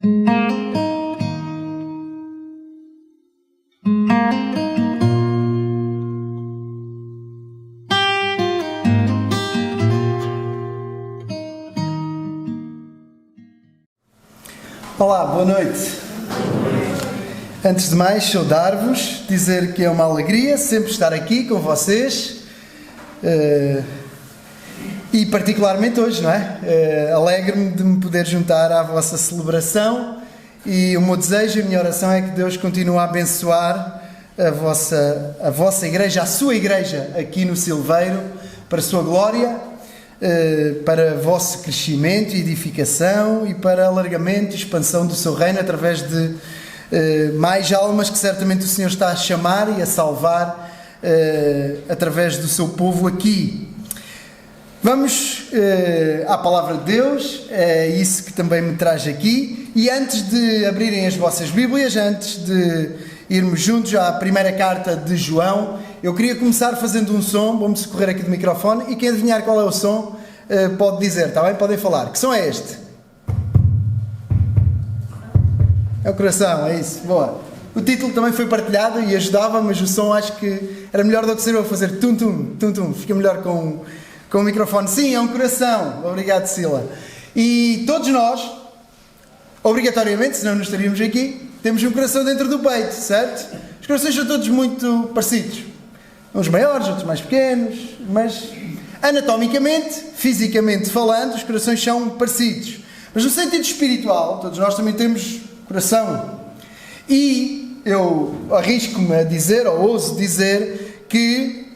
Olá, boa noite. Antes de mais, saudar-vos, dizer que é uma alegria sempre estar aqui com vocês e particularmente hoje, não é? Alegro-me de me poder juntar à vossa celebração e o meu desejo e a minha oração é que Deus continue a abençoar a vossa igreja, a sua igreja aqui no Silveiro, para a sua glória, para vosso crescimento e edificação e para alargamento e expansão do seu reino através de mais almas que certamente o Senhor está a chamar e a salvar através do seu povo aqui. Vamos à palavra de Deus, é isso que também me traz aqui, e antes de abrirem as vossas Bíblias, antes de irmos juntos à primeira carta de João, eu queria começar fazendo um som. Vou-me socorrer aqui do microfone e quem adivinhar qual é o som pode dizer, está bem? Podem falar. Que som é este? É o coração, é isso, boa. O título também foi partilhado e ajudava, mas o som acho que era melhor do que ser eu a fazer tum-tum, tum-tum, fica melhor com o microfone. Sim, é um coração, obrigado Sila. E todos nós, obrigatoriamente, senão não estaríamos aqui, temos um coração dentro do peito, certo? Os corações são todos muito parecidos, uns maiores, outros mais pequenos, mas anatomicamente, fisicamente falando, os corações são parecidos. Mas no sentido espiritual, todos nós também temos coração. E eu arrisco-me a dizer, ou ouso dizer, que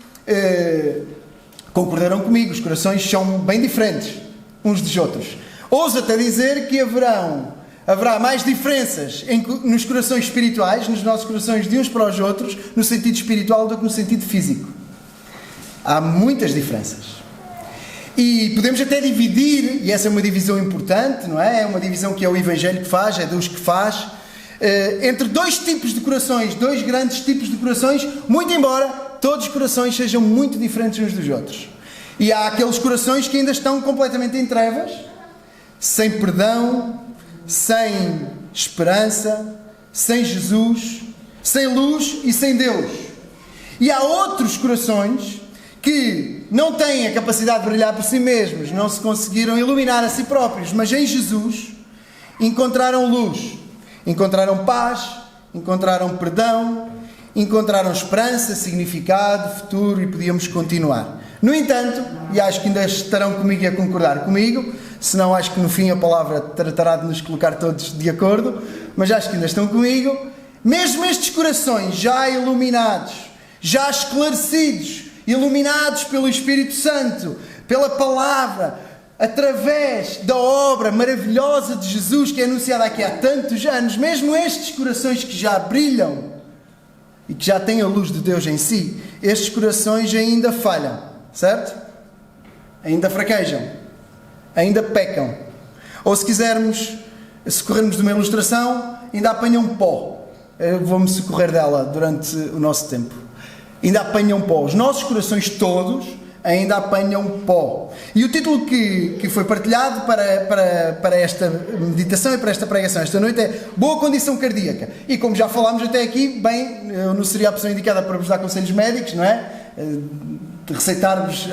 concordarão comigo, os corações são bem diferentes uns dos outros. Ouso até dizer que haverá mais diferenças nos corações espirituais, nos nossos corações de uns para os outros, no sentido espiritual do que no sentido físico. Há muitas diferenças. E podemos até dividir, e essa é uma divisão importante, não é? É uma divisão que é o Evangelho que faz, é Deus que faz, entre dois tipos de corações, dois grandes tipos de corações, muito embora todos os corações sejam muito diferentes uns dos outros. E há aqueles corações que ainda estão completamente em trevas, sem perdão, sem esperança, sem Jesus, sem luz e sem Deus. E há outros corações que não têm a capacidade de brilhar por si mesmos, não se conseguiram iluminar a si próprios, mas em Jesus encontraram luz, encontraram paz, encontraram perdão, encontraram esperança, significado, futuro e podíamos continuar. No entanto, e acho que ainda estarão comigo e a concordar comigo, senão acho que no fim a palavra tratará de nos colocar todos de acordo, mas acho que ainda estão comigo, mesmo estes corações já iluminados, já esclarecidos, iluminados pelo Espírito Santo, pela palavra, através da obra maravilhosa de Jesus que é anunciada aqui há tantos anos, mesmo estes corações que já brilham e que já têm a luz de Deus em si, estes corações ainda falham, certo? Ainda fraquejam, ainda pecam. Ou se quisermos socorrermos de uma ilustração, ainda apanham pó. Eu vou-me socorrer dela durante o nosso tempo. Ainda apanham pó. Os nossos corações todos ainda apanham pó. E o título que foi partilhado para esta meditação e para esta pregação esta noite é Boa Condição Cardíaca. E como já falámos até aqui, bem, eu não seria a pessoa indicada para vos dar conselhos médicos, não é? De receitar-vos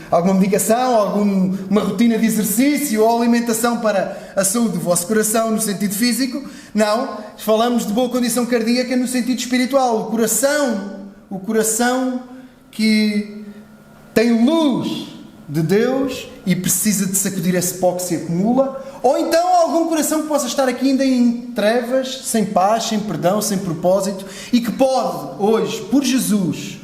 alguma medicação, alguma rotina de exercício ou alimentação para a saúde do vosso coração no sentido físico. Não, falamos de boa condição cardíaca no sentido espiritual. O coração que tem luz de Deus e precisa de sacudir esse pó que se acumula, ou então algum coração que possa estar aqui ainda em trevas, sem paz, sem perdão, sem propósito, e que pode hoje, por Jesus,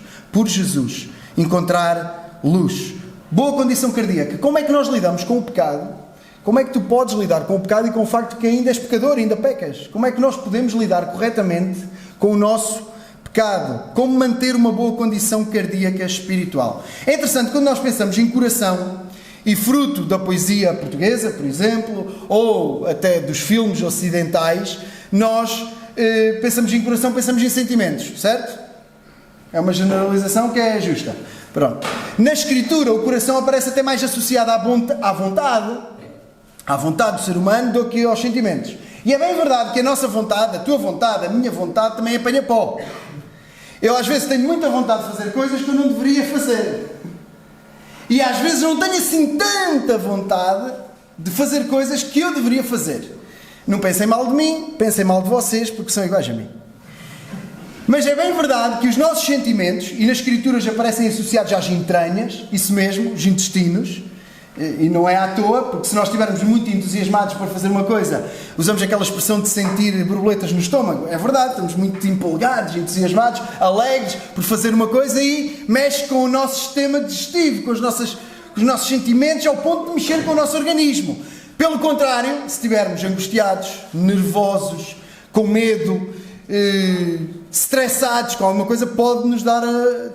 encontrar luz. Boa condição cardíaca. Como é que nós lidamos com o pecado? Como é que tu podes lidar com o pecado e com o facto de que ainda és pecador, ainda pecas? Como é que nós podemos lidar corretamente com o nosso pecado? Como manter uma boa condição cardíaca espiritual? É interessante quando nós pensamos em coração e fruto da poesia portuguesa, por exemplo, ou até dos filmes ocidentais, nós pensamos em coração, pensamos em sentimentos, certo? É uma generalização que é justa. Pronto. Na Escritura, o coração aparece até mais associado à vontade do ser humano do que aos sentimentos. E é bem verdade que a nossa vontade, a tua vontade, a minha vontade também apanha pó. Eu às vezes tenho muita vontade de fazer coisas que eu não deveria fazer. E às vezes não tenho assim tanta vontade de fazer coisas que eu deveria fazer. Não pensem mal de mim, pensem mal de vocês, porque são iguais a mim. Mas é bem verdade que os nossos sentimentos, e nas Escrituras aparecem associados às entranhas, isso mesmo, os intestinos, e não é à toa, porque se nós estivermos muito entusiasmados para fazer uma coisa, usamos aquela expressão de sentir borboletas no estômago. É verdade, estamos muito empolgados, entusiasmados, alegres por fazer uma coisa e mexe com o nosso sistema digestivo, com os nossos sentimentos, ao ponto de mexer com o nosso organismo. Pelo contrário, se estivermos angustiados, nervosos, com medo, estressados com alguma coisa, pode nos dar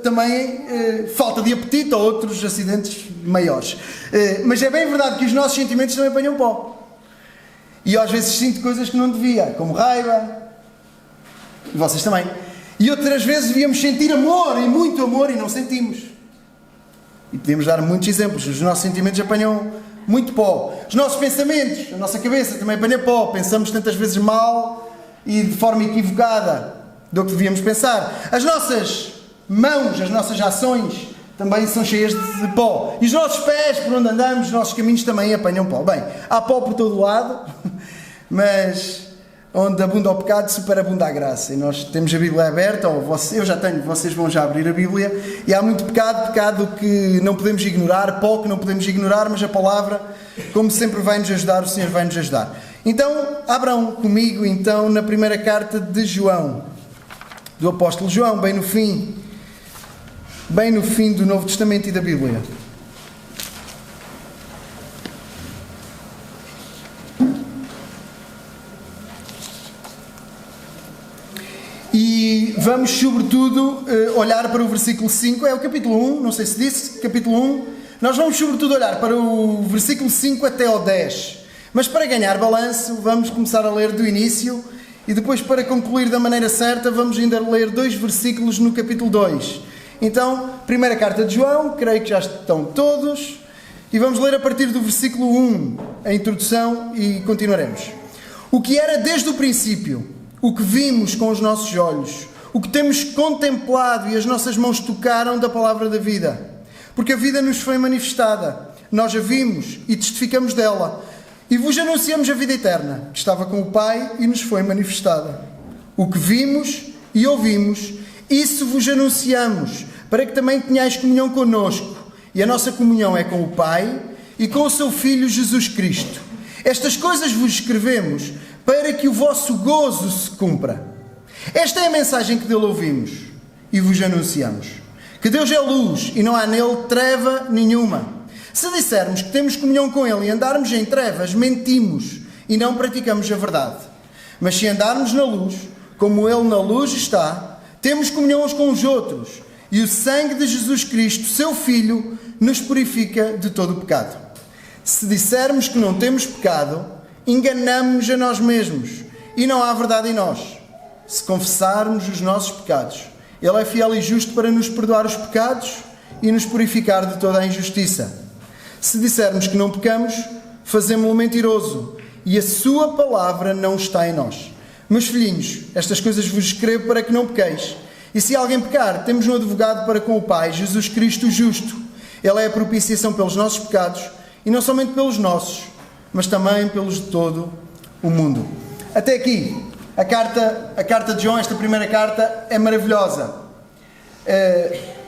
também falta de apetite ou outros acidentes maiores. Mas é bem verdade que os nossos sentimentos também apanham pó. E eu às vezes sinto coisas que não devia, como raiva, e vocês também. E outras vezes devíamos sentir amor, e muito amor, e não sentimos. E podemos dar muitos exemplos. Os nossos sentimentos apanham muito pó. Os nossos pensamentos, a nossa cabeça também apanha pó. Pensamos tantas vezes mal e de forma equivocada do que devíamos pensar. As nossas mãos, as nossas ações também são cheias de pó. E os nossos pés, por onde andamos, os nossos caminhos também apanham pó. Bem, há pó por todo o lado, mas onde abunda o pecado, superabunda a graça. E nós temos a Bíblia aberta, ou eu já tenho, vocês vão já abrir a Bíblia, e há muito pecado que não podemos ignorar, pó que não podemos ignorar, mas a palavra, como sempre, vai nos ajudar, o Senhor vai nos ajudar. Então, abram comigo, então, na primeira carta de João, do apóstolo João, bem no fim do Novo Testamento e da Bíblia. E vamos, sobretudo, olhar para o versículo 5, é o capítulo 1, não sei se disse, capítulo 1. Nós vamos, sobretudo, olhar para o versículo 5 até ao 10. Mas para ganhar balanço, vamos começar a ler do início e depois, para concluir da maneira certa, vamos ainda ler 2 versículos no capítulo 2. Então, primeira carta de João, creio que já estão todos, e vamos ler a partir do versículo 1, a introdução, e continuaremos. O que era desde o princípio, o que vimos com os nossos olhos, o que temos contemplado e as nossas mãos tocaram da palavra da vida. Porque a vida nos foi manifestada, nós a vimos e testificamos dela, e vos anunciamos a vida eterna, que estava com o Pai e nos foi manifestada. O que vimos e ouvimos, isso vos anunciamos, para que também tenhais comunhão connosco. E a nossa comunhão é com o Pai e com o seu Filho Jesus Cristo. Estas coisas vos escrevemos para que o vosso gozo se cumpra. Esta é a mensagem que dele ouvimos e vos anunciamos. Que Deus é luz e não há nele treva nenhuma. Se dissermos que temos comunhão com ele e andarmos em trevas, mentimos e não praticamos a verdade. Mas se andarmos na luz, como ele na luz está, temos comunhão uns com os outros, e o sangue de Jesus Cristo, seu Filho, nos purifica de todo o pecado. Se dissermos que não temos pecado, enganamo-nos a nós mesmos, e não há verdade em nós. Se confessarmos os nossos pecados, ele é fiel e justo para nos perdoar os pecados e nos purificar de toda a injustiça. Se dissermos que não pecamos, fazemo-lo mentiroso, e a sua palavra não está em nós. Meus filhinhos, estas coisas vos escrevo para que não pequeis. E se alguém pecar, temos um advogado para com o Pai, Jesus Cristo o justo. Ele é a propiciação pelos nossos pecados, e não somente pelos nossos, mas também pelos de todo o mundo. Até aqui, a carta de João, esta primeira carta, é maravilhosa.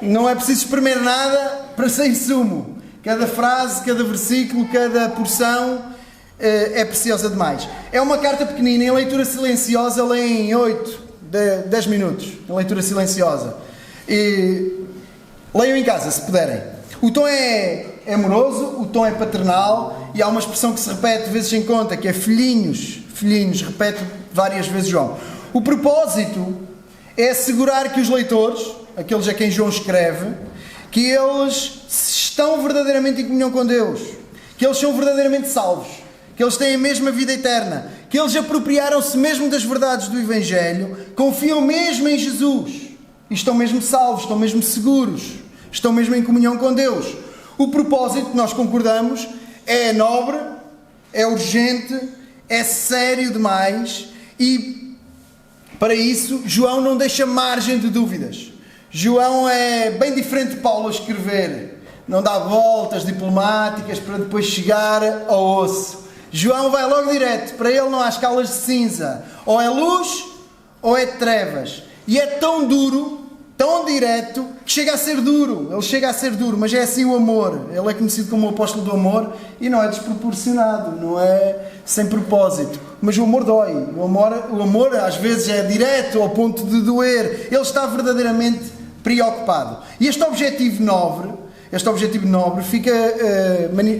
Não é preciso espremer nada para sair sumo. Cada frase, cada versículo, cada porção é preciosa demais. É uma carta pequenina, em leitura silenciosa, lê em 8, 10 minutos, em leitura silenciosa. E leiam em casa, se puderem. O tom é amoroso, o tom é paternal, e há uma expressão que se repete vezes em conta, que é filhinhos, repete várias vezes João. O propósito é assegurar que os leitores, aqueles a quem João escreve, que eles estão verdadeiramente em comunhão com Deus, que eles são verdadeiramente salvos, que eles têm a mesma vida eterna, que eles apropriaram-se mesmo das verdades do Evangelho, confiam mesmo em Jesus, e estão mesmo salvos, estão mesmo seguros, estão mesmo em comunhão com Deus. O propósito, nós concordamos, é nobre, é urgente é sério demais e, para isso, João não deixa margem de dúvidas. João é bem diferente de Paulo a escrever. Não dá voltas diplomáticas para depois chegar ao osso. João vai logo direto. Para ele não há escalas de cinza. Ou é luz ou é trevas. E é tão duro, tão direto, que chega a ser duro. Ele chega a ser duro, mas é assim o amor. Ele é conhecido como o apóstolo do amor e não é desproporcionado, não é sem propósito. Mas o amor dói. O amor às vezes é direto ao ponto de doer. Ele está verdadeiramente preocupado. E este objetivo nobre fica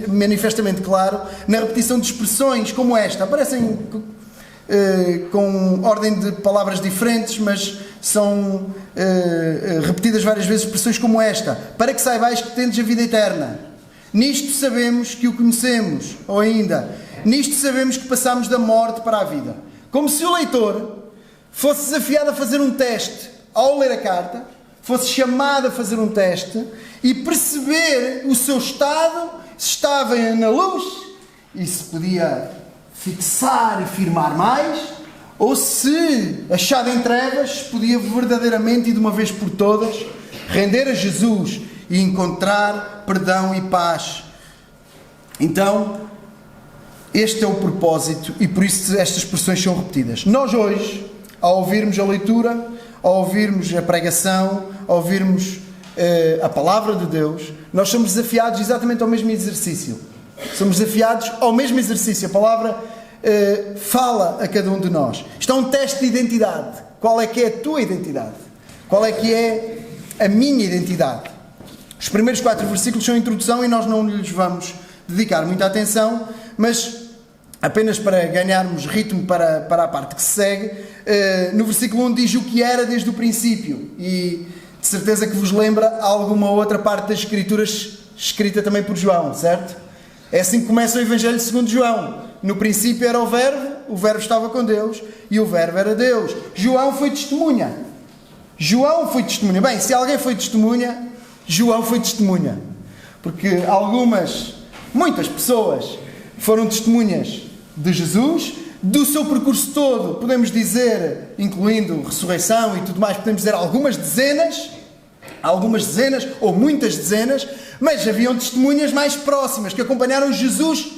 manifestamente claro na repetição de expressões como esta. Aparecem com ordem de palavras diferentes, mas são repetidas várias vezes expressões como esta: para que saibais que tendes a vida eterna. Nisto sabemos que o conhecemos. Ou ainda, nisto sabemos que passamos da morte para a vida. Como se o leitor fosse desafiado a fazer um teste ao ler a carta, fosse chamado a fazer um teste e perceber o seu estado, se estava na luz e se podia fixar e firmar mais, ou se, achado em trevas, podia verdadeiramente e de uma vez por todas render a Jesus e encontrar perdão e paz. Então, este é o propósito e por isso estas expressões são repetidas. Nós hoje, ao ouvirmos a leitura, ao ouvirmos a pregação, ao ouvirmos a palavra de Deus, nós somos desafiados exatamente ao mesmo exercício. Somos desafiados ao mesmo exercício. A palavra fala a cada um de nós. Isto é um teste de identidade. Qual é que é a tua identidade? Qual é que é a minha identidade? Os primeiros 4 versículos são a introdução e nós não lhes vamos dedicar muita atenção, mas apenas para ganharmos ritmo para a parte que se segue, no versículo 1 diz o que era desde o princípio, e de certeza que vos lembra alguma outra parte das Escrituras escrita também por João, certo? É assim que começa o Evangelho segundo João. No princípio era o Verbo estava com Deus e o Verbo era Deus. João foi testemunha. Bem, se alguém foi testemunha, João foi testemunha. Porque muitas pessoas foram testemunhas de Jesus, do seu percurso todo, podemos dizer, incluindo ressurreição e tudo mais, podemos dizer algumas dezenas ou muitas dezenas, mas haviam testemunhas mais próximas que acompanharam Jesus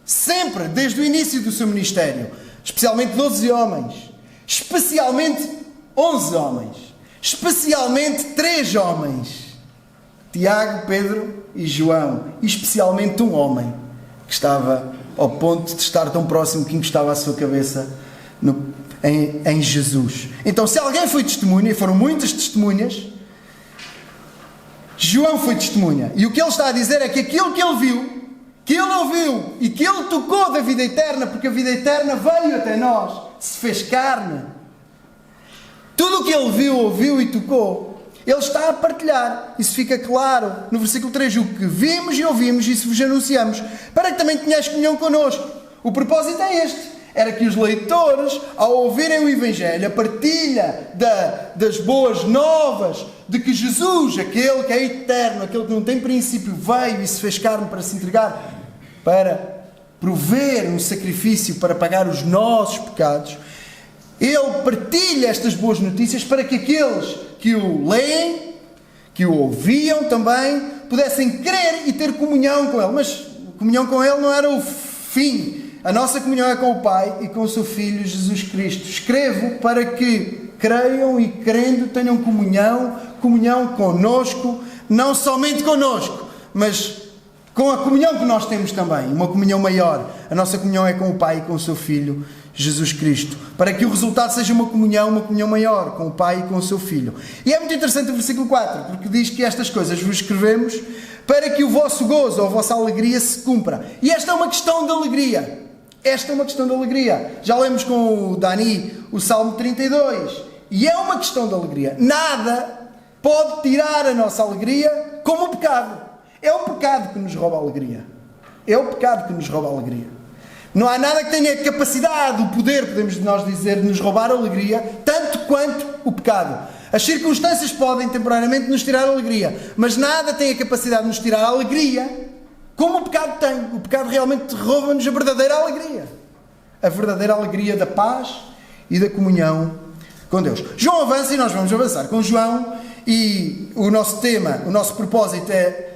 sempre, desde o início do seu ministério, especialmente 12 homens, especialmente 11 homens, especialmente 3 homens, Tiago, Pedro e João, e especialmente um homem que estava ao ponto de estar tão próximo que encostava a sua cabeça em Jesus. Então, se alguém foi testemunha, e foram muitas testemunhas, João foi testemunha. E o que ele está a dizer é que aquilo que ele viu, que ele ouviu e que ele tocou da vida eterna, porque a vida eterna veio até nós, se fez carne. Tudo o que ele viu, ouviu e tocou, ele está a partilhar. Isso fica claro no versículo 3. O que vimos e ouvimos, isso vos anunciamos, para que também tenhais comunhão connosco. O propósito é este. Era que os leitores, ao ouvirem o Evangelho, a partilha das boas novas, de que Jesus, aquele que é eterno, aquele que não tem princípio, veio e se fez carne para se entregar, para prover um sacrifício para pagar os nossos pecados, ele partilha estas boas notícias para que aqueles que o leem, que o ouviam também, pudessem crer e ter comunhão com ele. Mas comunhão com ele não era o fim. A nossa comunhão é com o Pai e com o seu Filho Jesus Cristo. Escrevo para que creiam e crendo tenham comunhão connosco, não somente connosco, mas com a comunhão que nós temos também, uma comunhão maior. A nossa comunhão é com o Pai e com o seu Filho Jesus Cristo, para que o resultado seja uma comunhão maior com o Pai e com o seu Filho. E é muito interessante o versículo 4, porque diz que estas coisas vos escrevemos para que o vosso gozo ou a vossa alegria se cumpra. E esta é uma questão de alegria. Já lemos com o Dani o Salmo 32. E é uma questão de alegria. Nada pode tirar a nossa alegria como o pecado. É o pecado que nos rouba a alegria. Não há nada que tenha a capacidade, o poder, podemos nós dizer, de nos roubar a alegria, tanto quanto o pecado. As circunstâncias podem temporariamente nos tirar a alegria, mas nada tem a capacidade de nos tirar a alegria como o pecado tem. O pecado realmente rouba-nos a verdadeira alegria. a verdadeira alegria da paz e da comunhão com Deus. João avança e nós vamos avançar com João, e o nosso tema, o nosso propósito é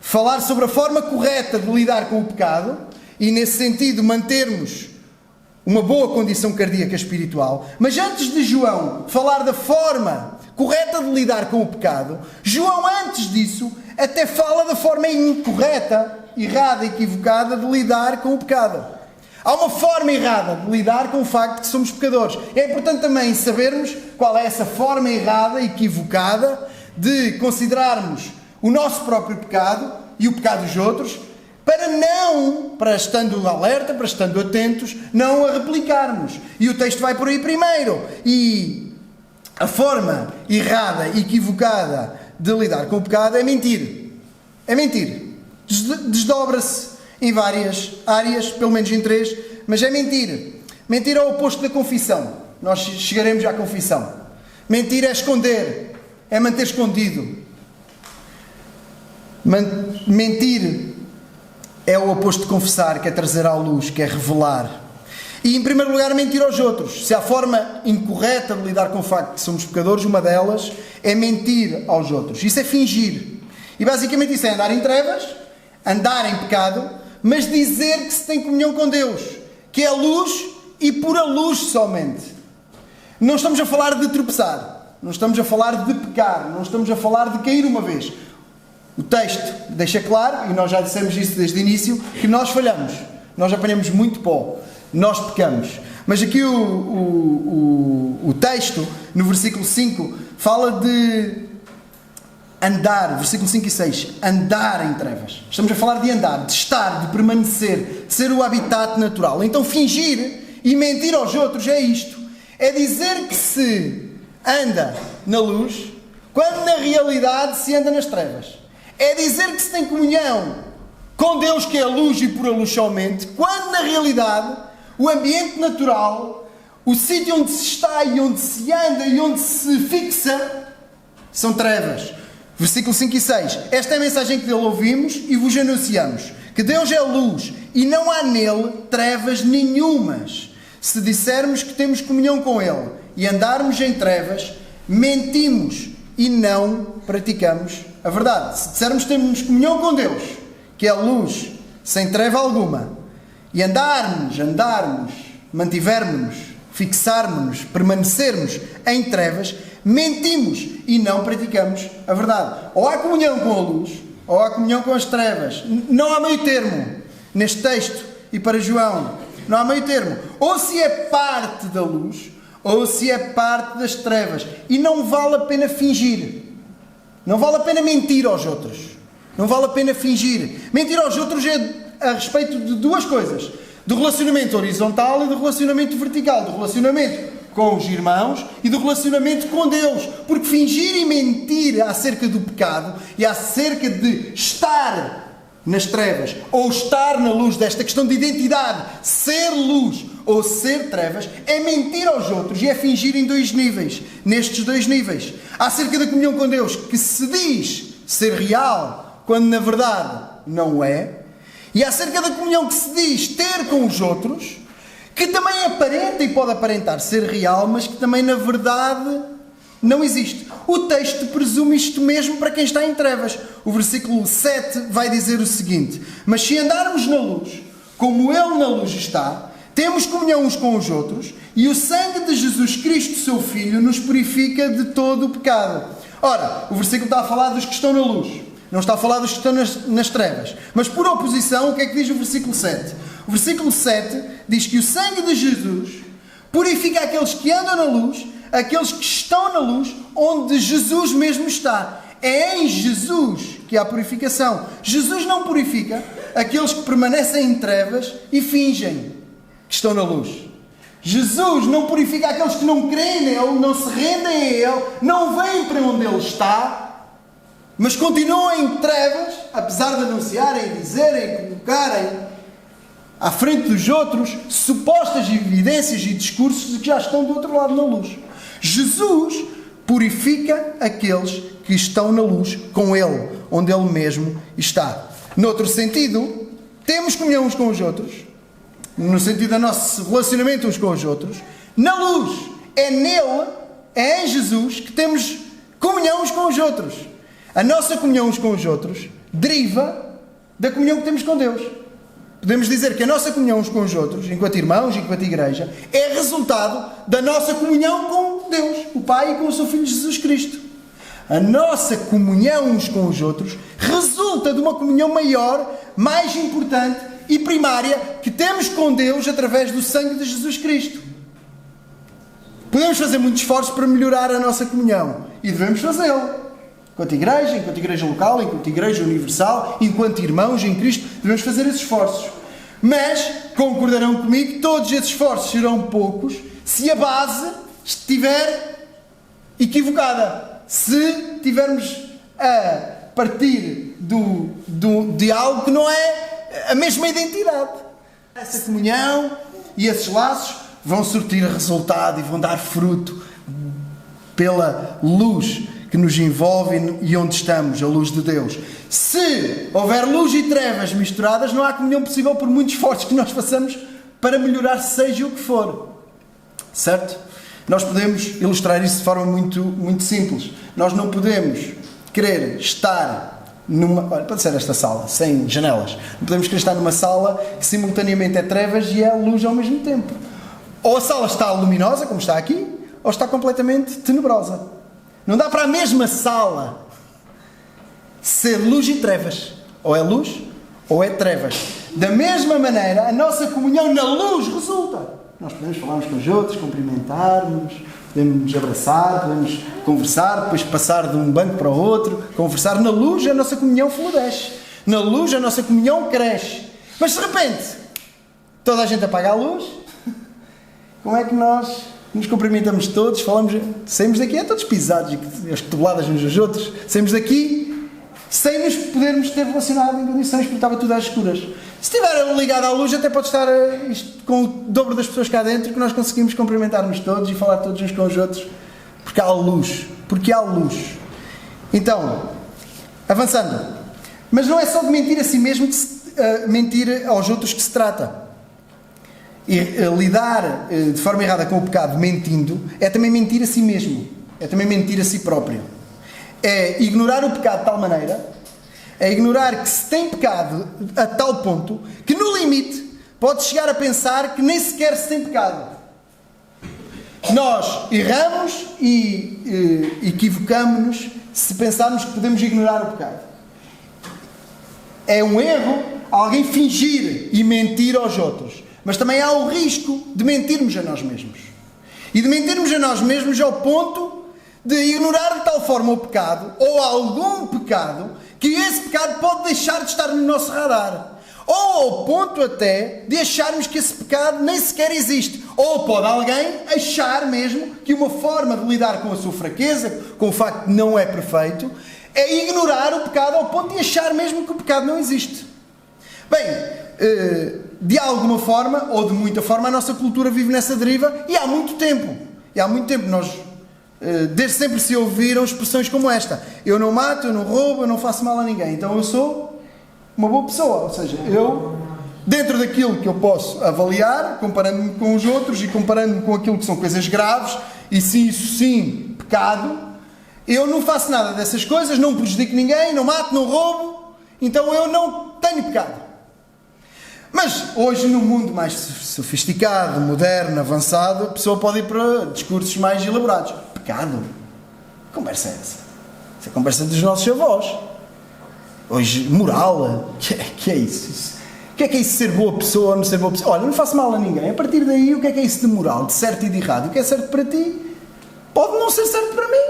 falar sobre a forma correta de lidar com o pecado e, nesse sentido, mantermos uma boa condição cardíaca espiritual. Mas antes de João falar da forma correta de lidar com o pecado, João, antes disso, até fala da forma incorreta, errada, equivocada de lidar com o pecado. Há uma forma errada de lidar com o facto de que somos pecadores. É importante também sabermos qual é essa forma errada, equivocada, de considerarmos o nosso próprio pecado e o pecado dos outros, para estando alerta, para estando atentos, não a replicarmos. E o texto vai por aí primeiro. E a forma errada, equivocada de lidar com o pecado é mentir. É mentir. Desdobra-se em várias áreas, pelo menos em 3, mas é mentir. Mentir é o oposto da confissão. Nós chegaremos à confissão. Mentir é esconder, é manter escondido. Mentir é o oposto de confessar, que é trazer à luz, que é revelar. E, em primeiro lugar, mentir aos outros. Se há forma incorreta de lidar com o facto de que somos pecadores, uma delas é mentir aos outros. Isso é fingir. E, basicamente, isso é andar em trevas, andar em pecado, mas dizer que se tem comunhão com Deus, que é a luz e por a luz somente. Não estamos a falar de tropeçar, não estamos a falar de pecar, não estamos a falar de cair uma vez. O texto deixa claro, e nós já dissemos isso desde o início, que nós falhamos, nós apanhamos muito pó, nós pecamos. Mas aqui o texto, no versículo 5, fala de andar, versículo 5 e 6, andar em trevas. Estamos a falar de andar, de estar, de permanecer, de ser o habitat natural. Então fingir e mentir aos outros é isto. É dizer que se anda na luz, quando na realidade se anda nas trevas. É dizer que se tem comunhão com Deus, que é a luz e por a luz somente, quando na realidade o ambiente natural, o sítio onde se está e onde se anda e onde se fixa, são trevas. Versículo 5 e 6. Esta é a mensagem que dele ouvimos e vos anunciamos, que Deus é a luz e não há nele trevas nenhumas. Se dissermos que temos comunhão com Ele e andarmos em trevas, mentimos e não praticamos a verdade. Se dissermos que temos comunhão com Deus, que é a luz, sem treva alguma, e andarmos, mantivermos-nos, fixarmos-nos, permanecermos em trevas, mentimos e não praticamos a verdade. Ou há comunhão com a luz, ou há comunhão com as trevas. Não há meio termo neste texto e para João. Não há meio termo. Ou se é parte da luz, ou se é parte das trevas. E não vale a pena fingir. Não vale a pena mentir aos outros. Não vale a pena fingir. Mentir aos outros é a respeito de duas coisas. Do relacionamento horizontal e do relacionamento vertical. Do relacionamento com os irmãos e do relacionamento com Deus. Porque fingir e mentir acerca do pecado e acerca de estar nas trevas ou estar na luz, desta questão de identidade, ser luz ou ser trevas, é mentir aos outros e é fingir em dois níveis. Nestes dois níveis. Acerca da comunhão com Deus, que se diz ser real, quando na verdade não é. E acerca da comunhão que se diz ter com os outros, que também aparenta e pode aparentar ser real, mas que também na verdade não existe. O texto presume isto mesmo para quem está em trevas. O versículo 7 vai dizer o seguinte: mas se andarmos na luz, como Ele na luz está, temos comunhão uns com os outros, e o sangue de Jesus Cristo, seu Filho, nos purifica de todo o pecado. Ora, o versículo está a falar dos que estão na luz, não está a falar dos que estão nas trevas. Mas por oposição, o que é que diz o versículo 7? O versículo 7 diz que o sangue de Jesus purifica aqueles que andam na luz, aqueles que estão na luz, onde Jesus mesmo está. É em Jesus que há purificação. Jesus não purifica aqueles que permanecem em trevas e fingem que estão na luz. Jesus não purifica aqueles que não creem nele, não se rendem a Ele, não vêm para onde Ele está, mas continuam em trevas, apesar de anunciarem, dizerem, colocarem à frente dos outros supostas evidências e discursos de que já estão do outro lado na luz. Jesus purifica aqueles que estão na luz com Ele, onde Ele mesmo está. Noutro sentido, temos comunhão uns com os outros, no sentido do nosso relacionamento uns com os outros, na luz. É nele, é em Jesus, que temos comunhão uns com os outros. A nossa comunhão uns com os outros deriva da comunhão que temos com Deus. Podemos dizer que a nossa comunhão uns com os outros, enquanto irmãos, enquanto igreja, é resultado da nossa comunhão com Deus, o Pai, e com o seu Filho Jesus Cristo. A nossa comunhão uns com os outros resulta de uma comunhão maior, mais importante e primária que temos com Deus através do sangue de Jesus Cristo. Podemos fazer muito esforço para melhorar a nossa comunhão e devemos fazê-lo. Enquanto igreja local, enquanto igreja universal, enquanto irmãos em Cristo, devemos fazer esses esforços. Mas, concordarão comigo, todos esses esforços serão poucos se a base estiver equivocada. Se tivermos a partir de algo que não é a mesma identidade. Essa comunhão e esses laços vão surtir resultado e vão dar fruto pela luz que nos envolve e onde estamos, a luz de Deus. Se houver luz e trevas misturadas, não há comunhão possível por muitos esforços que nós façamos para melhorar seja o que for. Certo? Nós podemos ilustrar isso de forma muito, muito simples. Nós não podemos querer estar olha, pode ser esta sala, sem janelas. Não podemos querer estar numa sala que simultaneamente é trevas e é luz ao mesmo tempo. Ou a sala está luminosa, como está aqui, ou está completamente tenebrosa. Não dá para a mesma sala ser luz e trevas. Ou é luz, ou é trevas. Da mesma maneira, a nossa comunhão na luz resulta. Nós podemos falar uns com os outros, cumprimentar-nos, podemos nos abraçar, podemos conversar, depois passar de um banco para o outro, conversar. Na luz, a nossa comunhão floresce. Na luz, a nossa comunhão cresce. Mas de repente, toda a gente apaga a luz. Como é que nós nos cumprimentamos todos, saímos daqui todos pisados, as cotoveladas uns aos outros, saímos daqui sem nos podermos ter relacionado em condições, porque estava tudo às escuras. Se estiver ligado à luz, até pode estar com o dobro das pessoas cá dentro, que nós conseguimos cumprimentar-nos todos e falar todos uns com os outros, porque há luz. Então, avançando. Mas não é só de mentir a si mesmo, mentir aos outros que se trata. E lidar de forma errada com o pecado mentindo é também mentir a si mesmo, é também mentir a si próprio, é ignorar o pecado de tal maneira, é ignorar que se tem pecado a tal ponto que no limite pode chegar a pensar que nem sequer se tem pecado. Nós erramos e equivocamos-nos se pensarmos que podemos ignorar o pecado. É um erro alguém fingir e mentir aos outros. Mas também há o risco de mentirmos a nós mesmos. E de mentirmos a nós mesmos ao ponto de ignorar de tal forma o pecado, ou algum pecado, que esse pecado pode deixar de estar no nosso radar. Ou ao ponto até de acharmos que esse pecado nem sequer existe. Ou pode alguém achar mesmo que uma forma de lidar com a sua fraqueza, com o facto de não é perfeito, é ignorar o pecado ao ponto de achar mesmo que o pecado não existe. Bem, de alguma forma, ou de muita forma, a nossa cultura vive nessa deriva e há muito tempo. Nós, desde sempre se ouviram expressões como esta: eu não mato, eu não roubo, eu não faço mal a ninguém, então eu sou uma boa pessoa. Ou seja, eu, dentro daquilo que eu posso avaliar, comparando-me com os outros e comparando-me com aquilo que são coisas graves, e sim, isso sim, pecado, eu não faço nada dessas coisas, não prejudico ninguém, não mato, não roubo, então eu não tenho pecado. Mas hoje, no mundo mais sofisticado, moderno, avançado, a pessoa pode ir para discursos mais elaborados. Pecado? Que conversa é essa? Essa é a conversa dos nossos avós. Hoje, moral, que é isso? O que é isso de ser boa pessoa ou não ser boa pessoa? Olha, não faço mal a ninguém. A partir daí, o que é isso de moral, de certo e de errado? O que é certo para ti pode não ser certo para mim.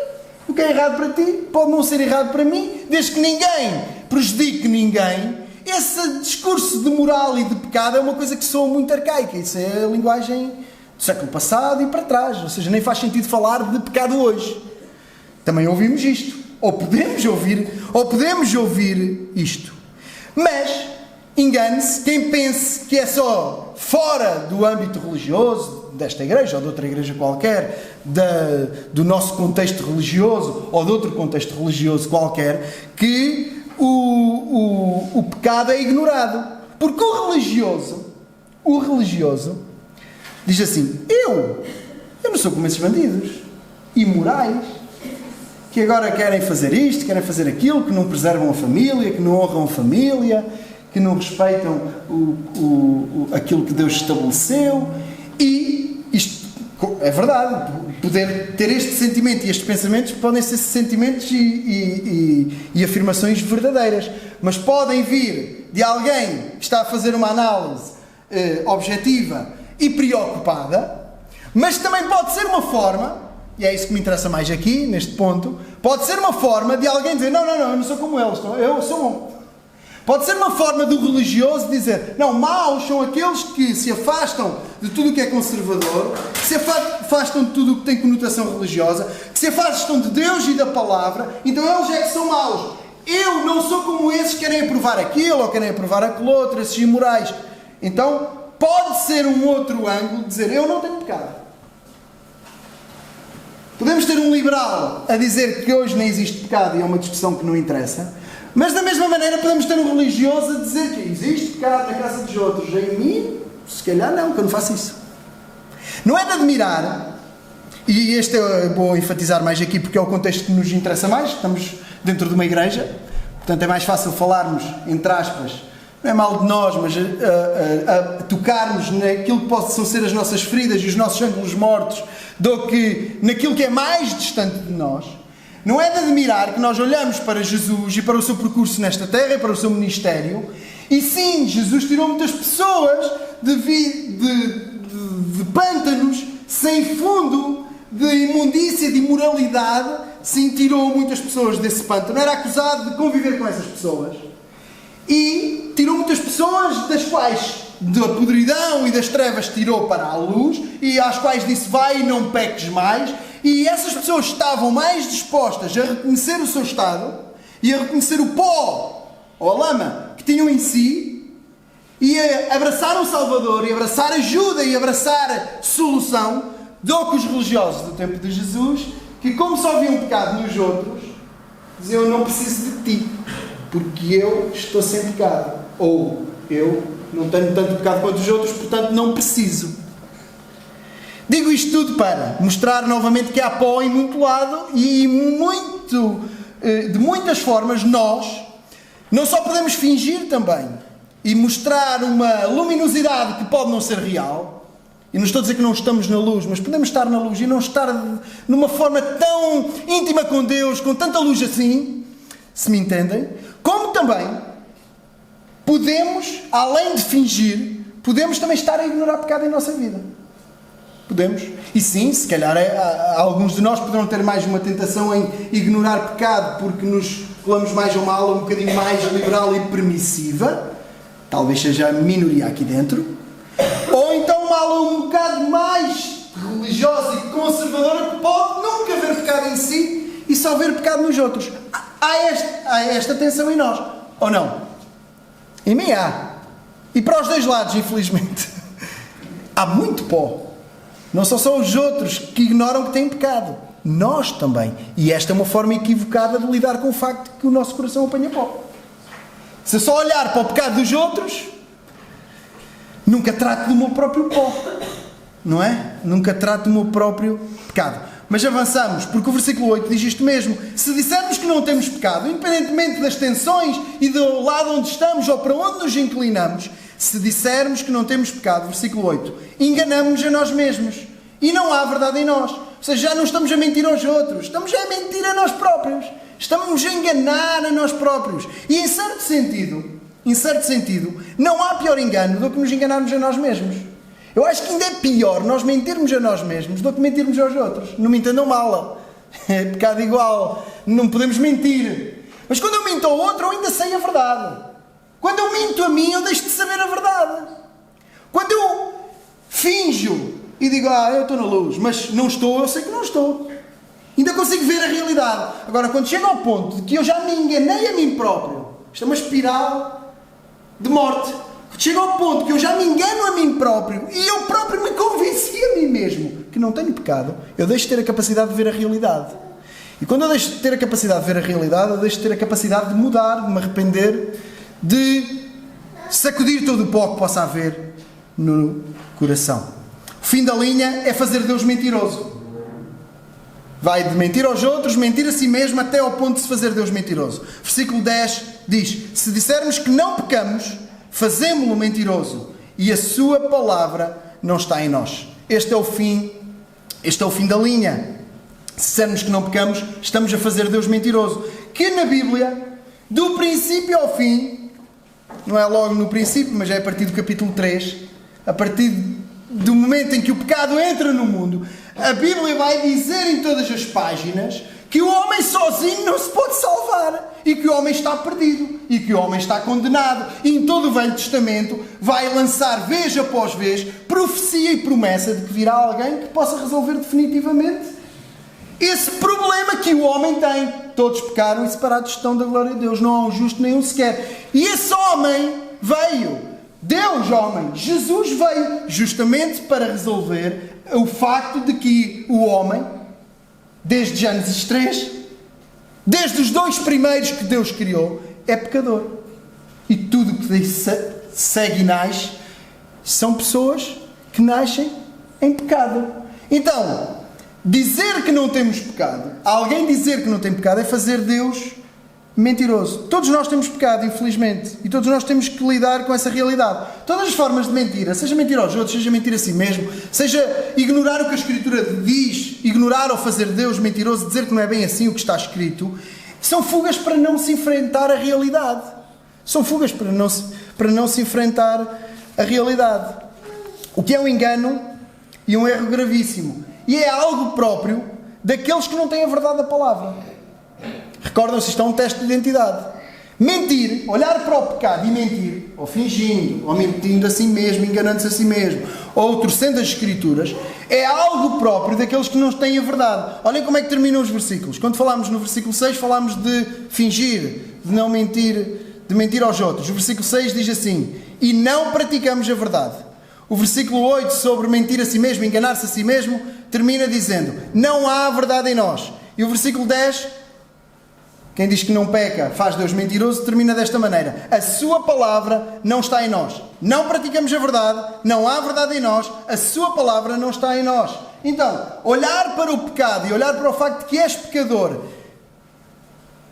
O que é errado para ti pode não ser errado para mim, desde que ninguém prejudique ninguém. Esse discurso de moral e de pecado é uma coisa que soa muito arcaica. Isso é a linguagem do século passado e para trás. Ou seja, nem faz sentido falar de pecado hoje. Também ouvimos isto. Ou podemos ouvir isto. Mas engane-se quem pense que é só fora do âmbito religioso, desta igreja ou de outra igreja qualquer, do nosso contexto religioso ou de outro contexto religioso qualquer, que o pecado é ignorado. Porque o religioso, o religioso diz assim: eu não sou como esses bandidos imorais que agora querem fazer isto, querem fazer aquilo, que não preservam a família, que não honram a família, que não respeitam aquilo que Deus estabeleceu. E isto é verdade, poder ter este sentimento e estes pensamentos podem ser sentimentos e afirmações verdadeiras, mas podem vir de alguém que está a fazer uma análise objetiva e preocupada, mas também pode ser uma forma, e é isso que me interessa mais aqui, neste ponto, pode ser uma forma de alguém dizer: não, eu não sou como eles, eu sou bom. Pode ser uma forma do religioso dizer: não, maus são aqueles que se afastam de tudo o que é conservador, que se afastam de tudo o que tem conotação religiosa, que se afastam de Deus e da palavra, então eles é que são maus. Eu não sou como esses que querem aprovar aquilo ou querem aprovar aquele outro, esses imorais. Então pode ser um outro ângulo de dizer: eu não tenho pecado. Podemos ter um liberal a dizer que hoje nem existe pecado e é uma discussão que não interessa. Mas da mesma maneira podemos ter um religioso a dizer que existe pecado na casa dos outros. Em mim, se calhar não, que eu não faço isso. Não é de admirar, e este eu vou enfatizar mais aqui porque é o contexto que nos interessa mais, estamos dentro de uma igreja, portanto é mais fácil falarmos, entre aspas, não é mal de nós, mas a tocarmos naquilo que possam ser as nossas feridas e os nossos ângulos mortos, do que naquilo que é mais distante de nós. Não é de admirar que nós olhamos para Jesus e para o seu percurso nesta terra e para o seu ministério, e sim, Jesus tirou muitas pessoas de pântanos sem fundo, de imundícia, de imoralidade. Sim, tirou muitas pessoas desse pântano, era acusado de conviver com essas pessoas, e tirou muitas pessoas das quais, da podridão e das trevas, tirou para a luz, e às quais disse: vai e não peques mais. E essas pessoas estavam mais dispostas a reconhecer o seu estado e a reconhecer o pó ou a lama que tinham em si e a abraçar o Salvador e abraçar ajuda e abraçar solução, do que os religiosos do tempo de Jesus, que, como só viam pecado nos outros, diziam: eu não preciso de ti, porque eu estou sem pecado, ou eu não tenho tanto pecado quanto os outros, portanto não preciso. Digo isto tudo para mostrar novamente que há pó em muito lado e de muitas formas nós não só podemos fingir também e mostrar uma luminosidade que pode não ser real, e não estou a dizer que não estamos na luz, mas podemos estar na luz e não estar numa forma tão íntima com Deus, com tanta luz assim, se me entendem, como também podemos, além de fingir, podemos também estar a ignorar pecado em nossa vida. Podemos. E sim, se calhar alguns de nós poderão ter mais uma tentação em ignorar pecado porque nos colamos mais a uma ala um bocadinho mais liberal e permissiva, talvez seja a minoria aqui dentro, ou então uma ala um bocado mais religiosa e conservadora que pode nunca ver pecado em si e só ver pecado nos outros. Há esta tensão em nós, ou não? Em mim há. E para os dois lados, infelizmente. Há muito pó. Não são só os outros que ignoram que têm pecado. Nós também. E esta é uma forma equivocada de lidar com o facto de que o nosso coração apanha pó. Se eu só olhar para o pecado dos outros, nunca trato do meu próprio pó. Não é? Nunca trato do meu próprio pecado. Mas avançamos, porque o versículo 8 diz isto mesmo. Se dissermos que não temos pecado, independentemente das tensões e do lado onde estamos ou para onde nos inclinamos, se dissermos que não temos pecado, versículo 8, enganamos-nos a nós mesmos e não há verdade em nós. Ou seja, já não estamos a mentir aos outros, estamos a mentir a nós próprios. Estamos a enganar a nós próprios. E em certo sentido, não há pior engano do que nos enganarmos a nós mesmos. Eu acho que ainda é pior nós mentirmos a nós mesmos do que mentirmos aos outros. Não me entendam mal. É pecado igual. Não podemos mentir. Mas quando eu minto ao outro, eu ainda sei a verdade. Quando eu minto a mim, eu deixo de saber a verdade. Quando eu finjo e digo: eu estou na luz, mas não estou, eu sei que não estou. Ainda consigo ver a realidade. Agora, quando chego ao ponto de que eu já me enganei a mim próprio, isto é uma espiral de morte. Chego ao ponto que eu já me engano a mim próprio e eu próprio me convenci a mim mesmo que não tenho pecado, eu deixo de ter a capacidade de ver a realidade. E quando eu deixo de ter a capacidade de ver a realidade, eu deixo de ter a capacidade de mudar, de me arrepender, de sacudir todo o pó que possa haver no coração. O fim da linha é fazer Deus mentiroso. Vai de mentir aos outros, mentir a si mesmo, até ao ponto de se fazer Deus mentiroso. Versículo 10 diz: se dissermos que não pecamos, fazemo-lo mentiroso, e a sua palavra não está em nós. Este é o fim da linha. Se dissermos que não pecamos, estamos a fazer Deus mentiroso. Que na Bíblia, do princípio ao fim, não é logo no princípio, mas é a partir do capítulo 3, a partir do momento em que o pecado entra no mundo, a Bíblia vai dizer em todas as páginas que o homem sozinho não se pode salvar, e que o homem está perdido, e que o homem está condenado. E em todo o Velho Testamento vai lançar vez após vez profecia e promessa de que virá alguém que possa resolver definitivamente esse problema que o homem tem. Todos pecaram e separados estão da glória de Deus, não há um justo nenhum sequer. E esse homem veio, Deus homem, Jesus veio justamente para resolver o facto de que o homem, desde Gênesis 3, desde os 2 primeiros que Deus criou, é pecador. E tudo que segue e nasce são pessoas que nascem em pecado. Então, dizer que não temos pecado, alguém dizer que não tem pecado, é fazer Deus mentiroso. Todos nós temos pecado, infelizmente, e todos nós temos que lidar com essa realidade. Todas as formas de mentira, seja mentir aos outros, seja mentir a si mesmo, seja ignorar o que a Escritura diz, ignorar ou fazer Deus mentiroso, dizer que não é bem assim o que está escrito, são fugas para não se enfrentar a realidade. São fugas para não se enfrentar a realidade. O que é um engano e um erro gravíssimo. E é algo próprio daqueles que não têm a verdade da palavra. Recordam-se, isto é um teste de identidade. Mentir, olhar para o pecado e mentir, ou fingindo, ou mentindo a si mesmo, enganando-se a si mesmo, ou torcendo as Escrituras, é algo próprio daqueles que não têm a verdade. Olhem como é que terminam os versículos. Quando falámos no versículo 6, falámos de fingir, de não mentir, de mentir aos outros. O versículo 6 diz assim: e não praticamos a verdade. O versículo 8, sobre mentir a si mesmo, enganar-se a si mesmo, termina dizendo: não há verdade em nós. E o versículo 10, quem diz que não peca faz Deus mentiroso, termina desta maneira: a sua palavra não está em nós. Não praticamos a verdade, não há verdade em nós, a sua palavra não está em nós. Então, olhar para o pecado e olhar para o facto de que és pecador,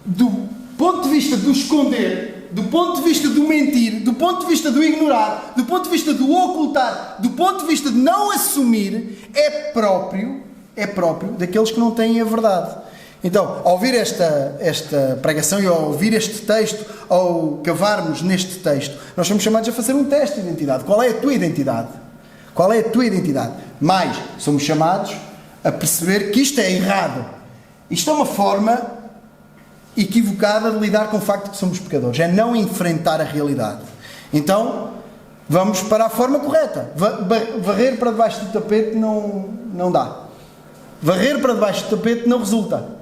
do ponto de vista do esconder, do ponto de vista do mentir, do ponto de vista do ignorar, do ponto de vista do ocultar, do ponto de vista de não assumir, é próprio daqueles que não têm a verdade. Então, ao ouvir esta pregação e ao ouvir este texto, ao cavarmos neste texto, nós somos chamados a fazer um teste de identidade. Qual é a tua identidade? Qual é a tua identidade? Mais, somos chamados a perceber que isto é errado. Isto é uma forma equivocada de lidar com o facto de que somos pecadores. É não enfrentar a realidade. Então, vamos para a forma correta. Varrer para debaixo do tapete não dá. Varrer para debaixo do tapete não resulta.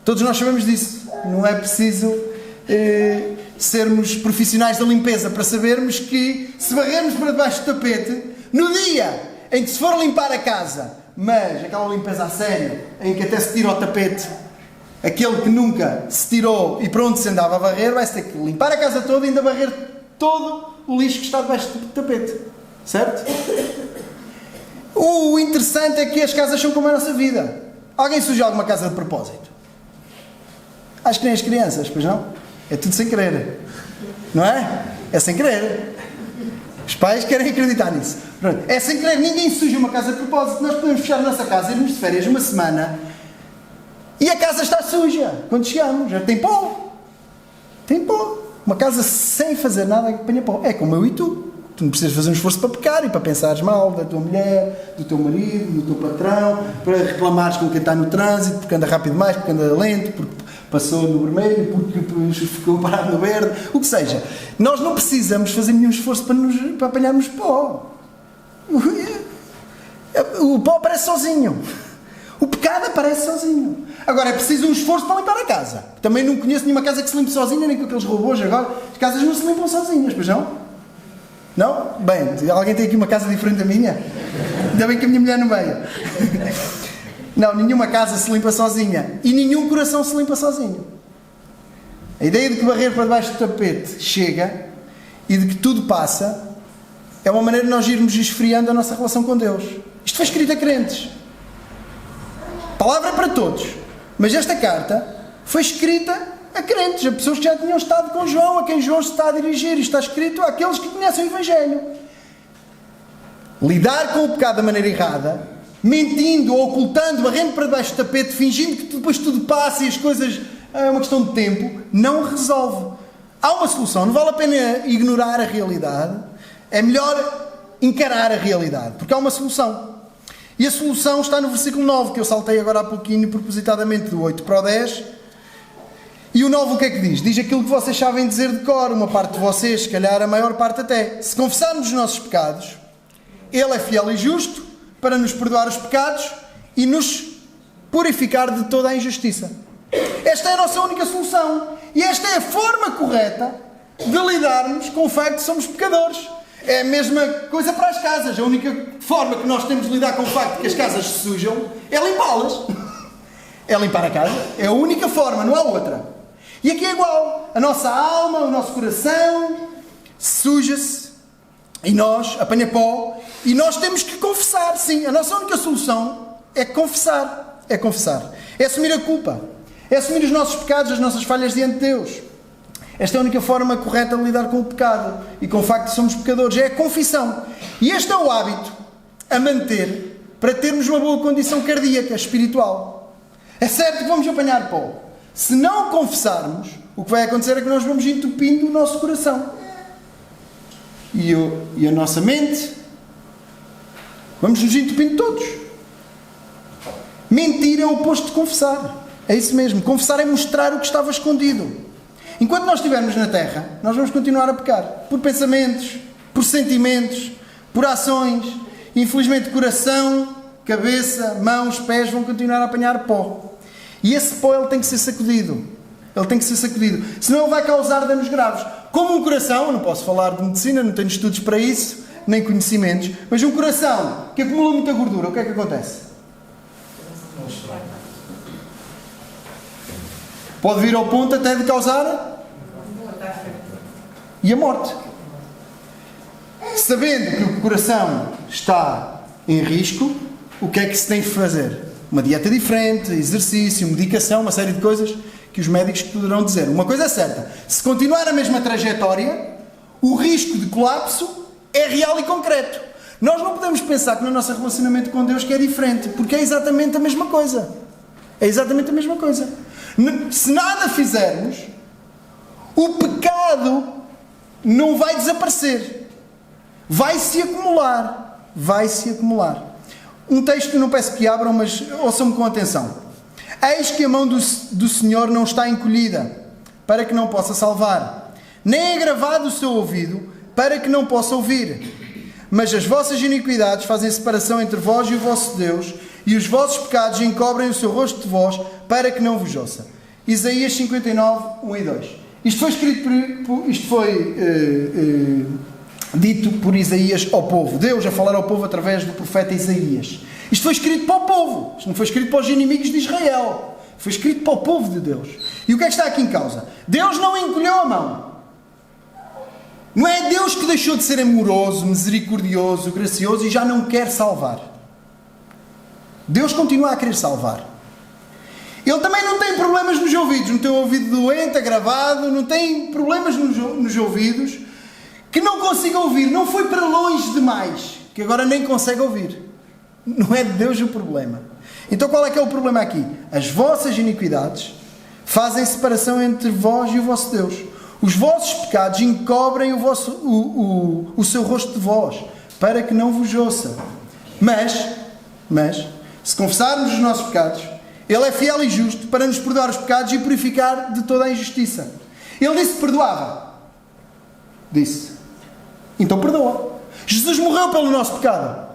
Todos nós sabemos disso. Não é preciso sermos profissionais da limpeza para sabermos que, se varrermos para debaixo do tapete, no dia em que se for limpar a casa, mas aquela limpeza a sério, em que até se tira o tapete, aquele que nunca se tirou e para onde se andava a varrer, vai-se ter que limpar a casa toda e ainda varrer todo o lixo que está debaixo do tapete. Certo? O interessante é que as casas são como a nossa vida. Alguém suja alguma casa de propósito? Acho que nem as crianças, pois não? É tudo sem querer. Não é? É sem querer. Os pais querem acreditar nisso. Pronto. É sem querer. Ninguém suja uma casa de propósito. Nós podemos fechar a nossa casa, irmos de férias uma semana e a casa está suja. Quando chegamos, já tem pó. Tem pó. Uma casa sem fazer nada que apanha pó. É como eu e tu. Tu não precisas fazer um esforço para pecar e para pensares mal da tua mulher, do teu marido, do teu patrão, para reclamares com quem está no trânsito, porque anda rápido demais, porque anda lento, porque passou no vermelho, porque ficou parado no verde, o que seja. Nós não precisamos fazer nenhum esforço para apanharmos pó. O pó aparece sozinho. O pecado aparece sozinho. Agora, é preciso um esforço para limpar a casa. Também não conheço nenhuma casa que se limpe sozinha, nem com aqueles robôs agora. As casas não se limpam sozinhas, pois não? Não? Bem, alguém tem aqui uma casa diferente da minha? Ainda bem que a minha mulher não veio. Não, nenhuma casa se limpa sozinha. E nenhum coração se limpa sozinho. A ideia de que varrer para debaixo do tapete chega e de que tudo passa é uma maneira de nós irmos esfriando a nossa relação com Deus. Isto foi escrito a crentes. A palavra é para todos. Mas esta carta foi escrita a crentes, a pessoas que já tinham estado com João, a quem João se está a dirigir. Isto está escrito àqueles que conhecem o Evangelho. Lidar com o pecado da maneira errada, mentindo ou ocultando, barrendo para debaixo do tapete, fingindo que depois tudo passa e as coisas é uma questão de tempo, não resolve. Há uma solução. Não vale a pena ignorar a realidade. É melhor encarar a realidade, porque há uma solução. E a solução está no versículo 9, que eu saltei agora há pouquinho, propositadamente do 8 para o 10. E o 9 o que é que diz? Diz aquilo que vocês sabem dizer de cor, uma parte de vocês, se calhar a maior parte até. Se confessarmos os nossos pecados, Ele é fiel e justo para nos perdoar os pecados e nos purificar de toda a injustiça. Esta é a nossa única solução. E esta é a forma correta de lidarmos com o facto de que somos pecadores. É a mesma coisa para as casas. A única forma que nós temos de lidar com o facto de que as casas se sujam é limpá-las. É limpar a casa. É a única forma, não há outra. E aqui é igual. A nossa alma, o nosso coração suja-se e nós apanha pó e nós temos que confessar. Sim, a nossa única solução é confessar. É confessar. É assumir a culpa. É assumir os nossos pecados, as nossas falhas diante de Deus. Esta é a única forma correta de lidar com o pecado e com o facto de sermos pecadores. É a confissão. E este é o hábito a manter para termos uma boa condição cardíaca, espiritual. É certo que vamos apanhar pó. Se não confessarmos, o que vai acontecer é que nós vamos entupindo o nosso coração. E a nossa mente, vamos nos entupindo todos. Mentir é o oposto de confessar. É isso mesmo. Confessar é mostrar o que estava escondido. Enquanto nós estivermos na terra, nós vamos continuar a pecar. Por pensamentos, por sentimentos, por ações. Infelizmente, coração, cabeça, mãos, pés vão continuar a apanhar pó. E esse pó ele tem que ser sacudido. Ele tem que ser sacudido. Senão ele vai causar danos graves. Como um coração, eu não posso falar de medicina, não tenho estudos para isso, nem conhecimentos, mas um coração que acumula muita gordura, o que é que acontece? Pode vir ao ponto até de causar e a morte. Sabendo que o coração está em risco, o que é que se tem de fazer? Uma dieta diferente, exercício, medicação, uma série de coisas que os médicos poderão dizer. Uma coisa é certa, se continuar a mesma trajetória, o risco de colapso é real e concreto. Nós não podemos pensar que no nosso relacionamento com Deus que é diferente, porque é exatamente a mesma coisa. É exatamente a mesma coisa. Se nada fizermos, o pecado não vai desaparecer. Vai se acumular. Vai se acumular. Um texto que eu não peço que abram, mas ouçam-me com atenção. Eis que a mão do Senhor não está encolhida, para que não possa salvar, nem é gravado o seu ouvido, para que não possa ouvir. Mas as vossas iniquidades fazem separação entre vós e o vosso Deus, e os vossos pecados encobrem o seu rosto de vós, para que não vos ouça. Isaías 59, 1 e 2. Isto foi escrito dito por Isaías ao povo. Deus a falar ao povo através do profeta Isaías. Isto foi escrito para o povo. Isto não foi escrito para os inimigos de Israel. Foi escrito para o povo de Deus. E o que é que está aqui em causa? Deus não encolheu a mão. Não é Deus que deixou de ser amoroso, misericordioso, gracioso e já não quer salvar. Deus continua a querer salvar. Ele também não tem problemas nos ouvidos. Não tem o ouvido doente, agravado. Não tem problemas nos ouvidos que não consiga ouvir. Não foi para longe demais, que agora nem consegue ouvir. Não é de Deus o problema. Então qual é que é o problema aqui? As vossas iniquidades fazem separação entre vós e o vosso Deus. Os vossos pecados encobrem o seu rosto de vós, para que não vos ouça. Mas, se confessarmos os nossos pecados, Ele é fiel e justo para nos perdoar os pecados e purificar de toda a injustiça. Ele disse que perdoava. Disse. Então perdoa. Jesus morreu pelo nosso pecado.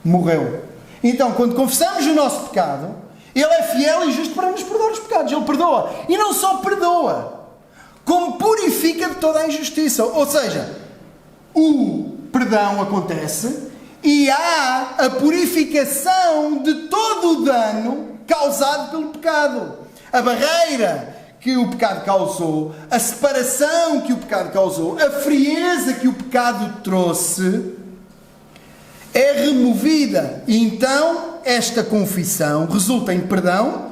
Morreu. Então, quando confessamos o nosso pecado, Ele é fiel e justo para nos perdoar os pecados. Ele perdoa. E não só perdoa, como purifica de toda a injustiça. Ou seja, o perdão acontece e há a purificação de todo o dano causado pelo pecado. A barreira que o pecado causou, a separação que o pecado causou, a frieza que o pecado trouxe, é removida. E então esta confissão resulta em perdão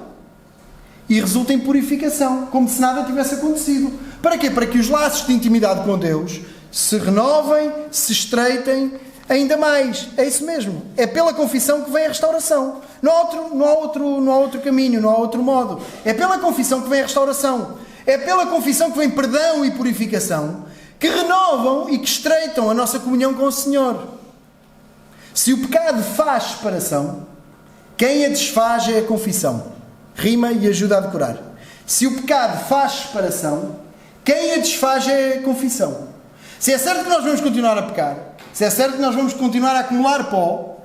e resulta em purificação, como se nada tivesse acontecido. Para quê? Para que os laços de intimidade com Deus se renovem, se estreitem ainda mais. É isso mesmo. É pela confissão que vem a restauração. Não há outro caminho, não há outro modo. É pela confissão que vem a restauração. É pela confissão que vem perdão e purificação, que renovam e que estreitam a nossa comunhão com o Senhor. Se o pecado faz separação, quem a desfaz é a confissão. Rima e ajuda a decorar. Se o pecado faz separação, quem a desfaz é a confissão. Se é certo que nós vamos continuar a pecar, se é certo que nós vamos continuar a acumular pó,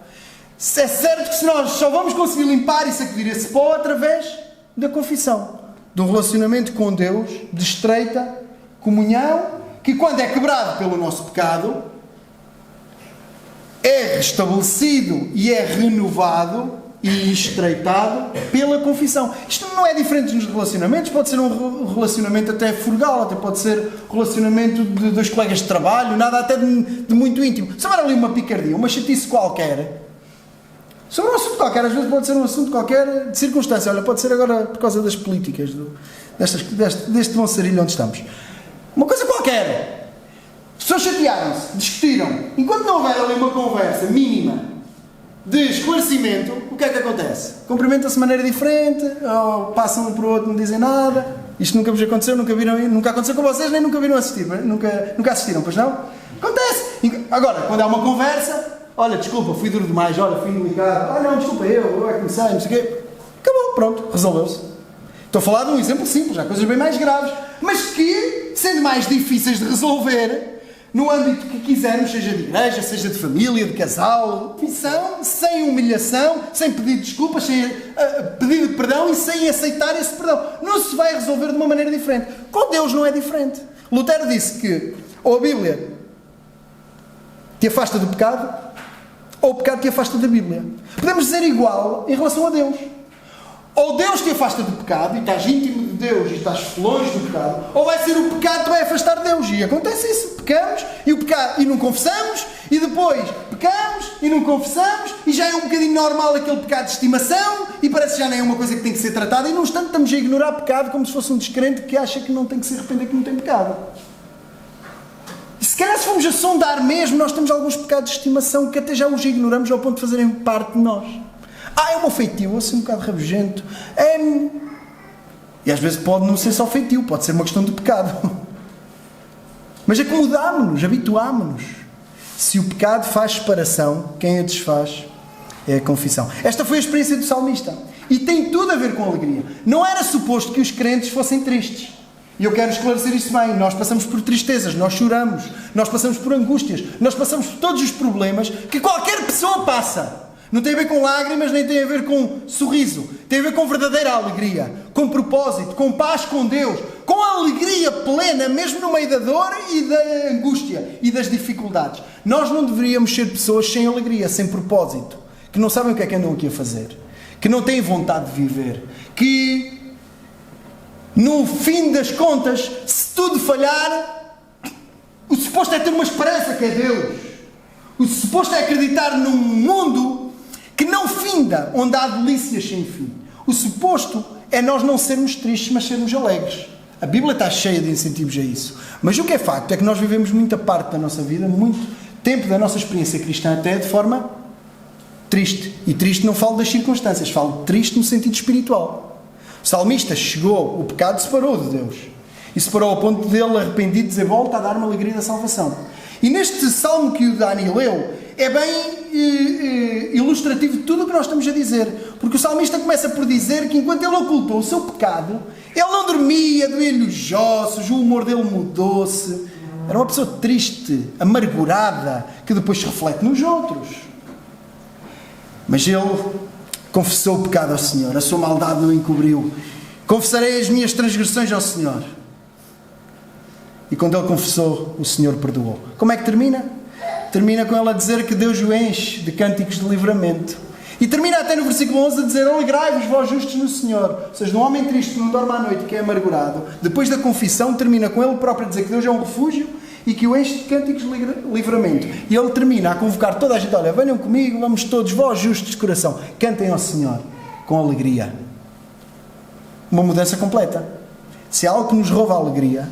se é certo que nós só vamos conseguir limpar e sacudir esse pó através da confissão, de um relacionamento com Deus de estreita comunhão, que quando é quebrado pelo nosso pecado, é restabelecido e é renovado e estreitado pela confissão. Isto não é diferente nos relacionamentos, pode ser um relacionamento até frugal, até pode ser um relacionamento de dois colegas de trabalho, nada até de muito íntimo. Se houver ali uma picardia, uma chatice qualquer, sobre um assunto qualquer, às vezes pode ser um assunto qualquer de circunstância, olha, pode ser agora por causa das políticas, deste monsarilho onde estamos. Uma coisa qualquer. As pessoas chatearam-se, discutiram. Enquanto não houver ali uma conversa mínima de esclarecimento, o que é que acontece? Cumprimentam-se de maneira diferente, ou passam um para o outro, não dizem nada. Isto nunca vos aconteceu, nunca aconteceu com vocês, nem nunca viram assistir, nunca assistiram, pois não? Acontece! Agora, quando há uma conversa, olha, desculpa, fui duro demais, olha, fui delicado, não, desculpa, eu é que comecei, não sei o quê. Acabou, pronto, resolveu-se. Estou a falar de um exemplo simples, há coisas bem mais graves, mas que, sendo mais difíceis de resolver, no âmbito que quisermos, seja de igreja, seja de família, de casal, confissão, sem humilhação, sem pedir desculpas, sem pedir perdão e sem aceitar esse perdão. Não se vai resolver de uma maneira diferente. Com Deus não é diferente. Lutero disse que ou a Bíblia te afasta do pecado, ou o pecado te afasta da Bíblia. Podemos dizer igual em relação a Deus. Ou Deus te afasta do pecado e estás íntimo de Deus e estás longe do pecado, ou vai ser o pecado que te vai afastar de Deus. E acontece isso, pecamos e não confessamos, e depois pecamos e não confessamos, e já é um bocadinho normal aquele pecado de estimação, e parece que já nem é uma coisa que tem que ser tratada, e num instante estamos a ignorar pecado como se fosse um descrente que acha que não tem que se arrepender, que não tem pecado. E se calhar se formos a sondar mesmo, nós temos alguns pecados de estimação que até já os ignoramos ao ponto de fazerem parte de nós. É o meu feitio, eu sou um bocado rabugento. E às vezes pode não ser só feitio, pode ser uma questão de pecado. Mas acomodámo-nos, habituámo-nos. Se o pecado faz separação, quem a desfaz é a confissão. Esta foi a experiência do salmista. E tem tudo a ver com alegria. Não era suposto que os crentes fossem tristes. E eu quero esclarecer isso bem. Nós passamos por tristezas, nós choramos, nós passamos por angústias, nós passamos por todos os problemas que qualquer pessoa passa. Não tem a ver com lágrimas, nem tem a ver com sorriso. Tem a ver com verdadeira alegria, com propósito, com paz com Deus, com alegria plena, mesmo no meio da dor e da angústia e das dificuldades. Nós não deveríamos ser pessoas sem alegria, sem propósito, que não sabem o que é que andam aqui a fazer, que não têm vontade de viver, que no fim das contas, se tudo falhar, o suposto é ter uma esperança que é Deus. O suposto é acreditar num mundo que não finda, onde há delícias sem fim. O suposto é nós não sermos tristes, mas sermos alegres. A Bíblia está cheia de incentivos a isso. Mas o que é facto é que nós vivemos muita parte da nossa vida, muito tempo da nossa experiência cristã até de forma triste. E triste não falo das circunstâncias, falo triste no sentido espiritual. O salmista chegou, o pecado separou de Deus. E separou ao ponto dele, arrependido, dizer: volta a dar-me a alegria da salvação. E neste salmo que o Dani leu, é bem ilustrativo de tudo o que nós estamos a dizer. Porque o salmista começa por dizer que enquanto ele ocultou o seu pecado, ele não dormia, doía-lhe os ossos, o humor dele mudou-se. Era uma pessoa triste, amargurada, que depois se reflete nos outros. Mas ele confessou o pecado ao Senhor, a sua maldade não encobriu. Confessarei as minhas transgressões ao Senhor. E quando ele confessou, o Senhor perdoou. Como é que termina? Termina com ele a dizer que Deus o enche de cânticos de livramento. E termina até no versículo 11 a dizer: alegrai-vos vós justos no Senhor. Ou seja, um homem triste que não dorme à noite, que é amargurado, depois da confissão, termina com ele próprio a dizer que Deus é um refúgio e que o enche de cânticos de livramento. E ele termina a convocar toda a gente: olha, venham comigo, vamos todos, vós justos de coração, cantem ao Senhor com alegria. Uma mudança completa. Se há algo que nos rouba a alegria,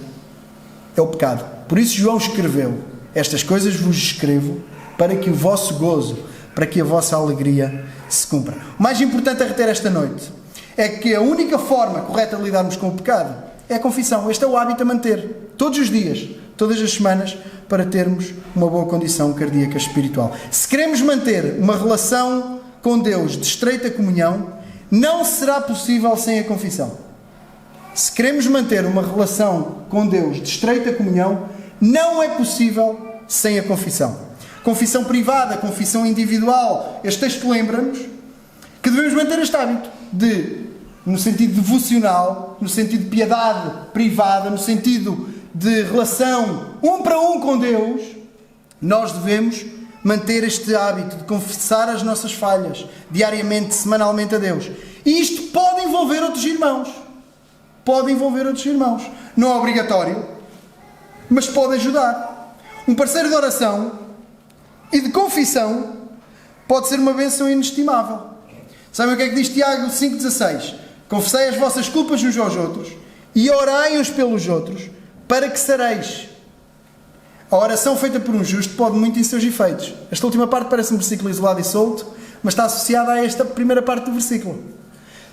é o pecado. Por isso João escreveu: estas coisas vos escrevo para que o vosso gozo, para que a vossa alegria se cumpra. O mais importante a reter esta noite é que a única forma correta de lidarmos com o pecado é a confissão. Este é o hábito a manter, todos os dias, todas as semanas, para termos uma boa condição cardíaca espiritual. Se queremos manter uma relação com Deus de estreita comunhão, não será possível sem a confissão. Se queremos manter uma relação com Deus de estreita comunhão, não é possível sem a confissão. Confissão privada, confissão individual. Este texto lembra-nos que devemos manter este hábito no sentido devocional, no sentido de piedade privada, no sentido de relação um para um com Deus. Nós devemos manter este hábito de confessar as nossas falhas diariamente, semanalmente a Deus. E isto pode envolver outros irmãos. Pode envolver outros irmãos. Não é obrigatório, mas pode ajudar. Um parceiro de oração e de confissão pode ser uma bênção inestimável. Sabem o que é que diz Tiago 5,16? Confessai as vossas culpas uns aos outros e orai uns pelos outros para que sareis. A oração feita por um justo pode muito em seus efeitos. Esta última parte parece um versículo isolado e solto, mas está associada a esta primeira parte do versículo.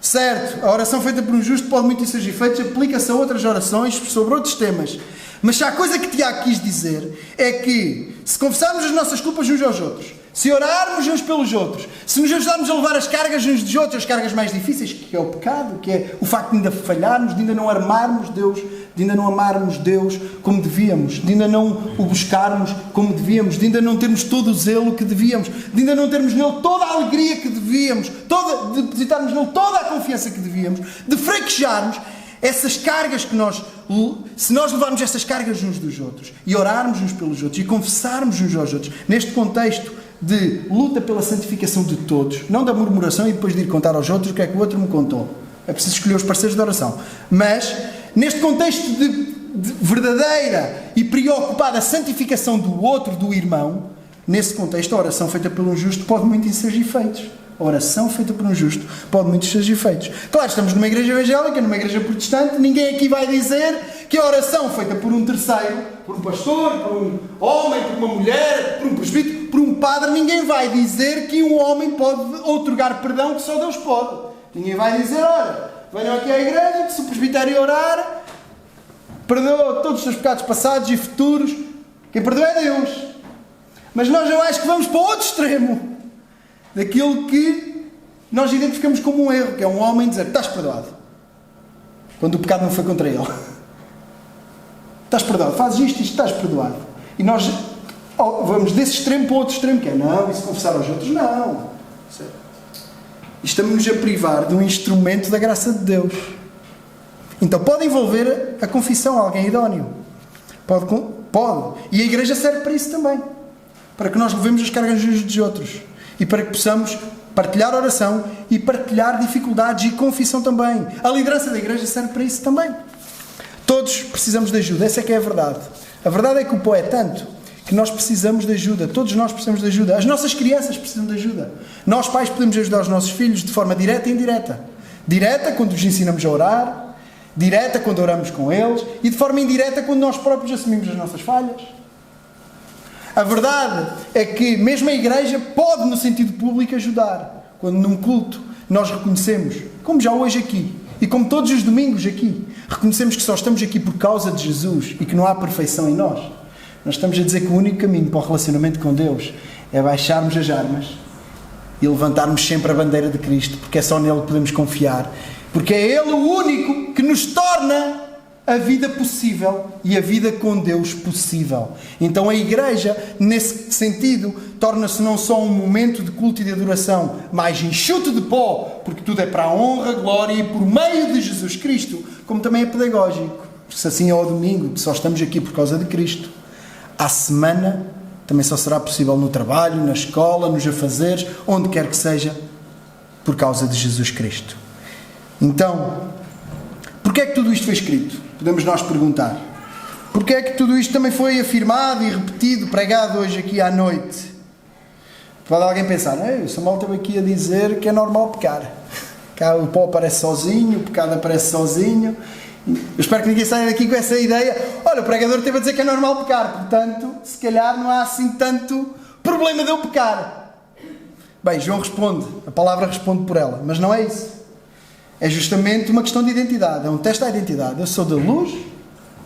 Certo, a oração feita por um justo pode muito em seus efeitos, aplica-se a outras orações sobre outros temas. Mas se há coisa que Tiago quis dizer é que, se confessarmos as nossas culpas uns aos outros, se orarmos uns pelos outros, se nos ajudarmos a levar as cargas uns dos outros, as cargas mais difíceis, que é o pecado, que é o facto de ainda falharmos, de ainda não amarmos Deus, de ainda não amarmos Deus como devíamos, de ainda não o buscarmos como devíamos, de ainda não termos todo o zelo que devíamos, de ainda não termos nele toda a alegria que devíamos, de depositarmos nele toda a confiança que devíamos, de fraquejarmos essas cargas que se nós levarmos essas cargas uns dos outros e orarmos uns pelos outros e confessarmos uns aos outros, neste contexto de luta pela santificação de todos, não da murmuração e depois de ir contar aos outros o que é que o outro me contou. É preciso escolher os parceiros de oração. Mas, neste contexto de verdadeira e preocupada santificação do outro, do irmão, nesse contexto, a oração feita por um justo pode muito em seus efeitos. A oração feita por um justo pode muito em seus efeitos. Claro, estamos numa igreja evangélica, numa igreja protestante, ninguém aqui vai dizer que a oração feita por um terceiro, por um pastor, por um homem, por uma mulher, por um presbítero, por um padre, ninguém vai dizer que um homem pode outorgar perdão que só Deus pode. Ninguém vai dizer: olha, venham aqui à igreja, que se o presbitério orar, perdoa todos os seus pecados passados e futuros, quem perdoa é Deus. Mas nós, eu acho que vamos para o outro extremo daquilo que nós identificamos como um erro, que é um homem dizer: estás perdoado, quando o pecado não foi contra ele. Estás perdoado, fazes isto, estás perdoado. E nós vamos desse extremo para o outro extremo, que é: não, e se confessar aos outros? Não. Estamos-nos a privar de um instrumento da graça de Deus. Então pode envolver a confissão, alguém idóneo. Pode. E a igreja serve para isso também. Para que nós levemos as cargas uns dos outros. E para que possamos partilhar oração e partilhar dificuldades e confissão também. A liderança da igreja serve para isso também. Todos precisamos de ajuda. Essa é que é a verdade. A verdade é que o pó é tanto que nós precisamos de ajuda. Todos nós precisamos de ajuda. As nossas crianças precisam de ajuda. Nós, pais, podemos ajudar os nossos filhos de forma direta e indireta. Direta, quando os ensinamos a orar. Direta, quando oramos com eles. E de forma indireta, quando nós próprios assumimos as nossas falhas. A verdade é que mesmo a igreja pode, no sentido público, ajudar. Quando num culto nós reconhecemos, como já hoje aqui, e como todos os domingos aqui, reconhecemos que só estamos aqui por causa de Jesus e que não há perfeição em nós. Nós estamos a dizer que o único caminho para o relacionamento com Deus é baixarmos as armas e levantarmos sempre a bandeira de Cristo, porque é só nele que podemos confiar, porque é Ele o único que nos torna a vida possível e a vida com Deus possível. Então a igreja, nesse sentido, torna-se não só um momento de culto e de adoração mais enxuto de pó, porque tudo é para a honra, glória e por meio de Jesus Cristo, como também é pedagógico. Se assim é ao domingo, que só estamos aqui por causa de Cristo, à semana também só será possível no trabalho, na escola, nos afazeres, onde quer que seja, por causa de Jesus Cristo. Então, porquê é que tudo isto foi escrito? Podemos nós perguntar. Porque é que tudo isto também foi afirmado e repetido, pregado hoje aqui à noite? Pode alguém pensar, o Samuel esteve aqui a dizer que é normal pecar. Cá o pó aparece sozinho, o pecado aparece sozinho. Eu espero que ninguém saia daqui com essa ideia. Olha, o pregador esteve a dizer que é normal pecar, portanto, se calhar não há assim tanto problema de eu pecar. Bem, João responde, a palavra responde por ela, mas não é isso. É justamente uma questão de identidade, é um teste à identidade. Eu sou da luz